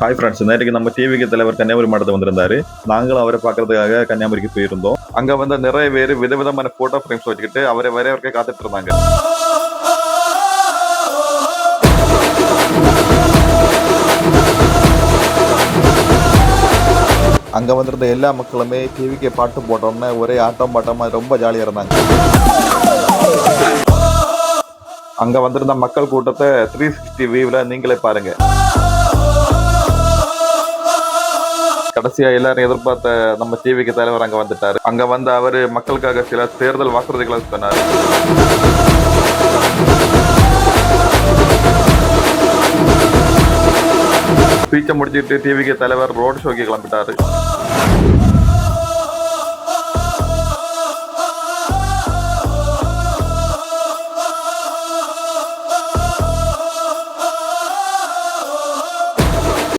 Hi friends, நேற்றுக்கு நம்ம டிவிக்கு தலைவர் கன்னியாகுமரி மாவட்டத்தில் வந்திருந்தாரு. நாங்களும் அவரை பார்க்கறதுக்காக கன்னியாகுமரிக்கு போயிருந்தோம். அங்க வந்து நிறைய பேர் விதவிதமான போட்டோ ஃப்ரேம்ஸ் வச்சுக்கிட்டு அவரை வரையவருக்கே காத்துட்டு இருந்தாங்க. அங்க வந்திருந்த எல்லா மக்களுமே டிவிக்கு பாட்டு போட்டோம்னா ஒரே ஆட்டம் பாட்டமா ரொம்ப ஜாலியா இருந்தாங்க. அங்க வந்திருந்த மக்கள் கூட்டத்தை 360 வியூல நீங்களே பாருங்க. கடைசியா எல்லாரும் எதிர்பார்த்த நம்ம டிவிக்கு தலைவர் அங்க வந்துட்டாரு. அங்க வந்து அவரு மக்களுக்காக சில தேர்தல் வாக்குறுதிகளை சொன்னாரு. ஸ்பீச்சை முடிச்சிட்டு டிவிக்கு தலைவர் ரோட் ஷோக்கு கிளம்பிட்டாரு.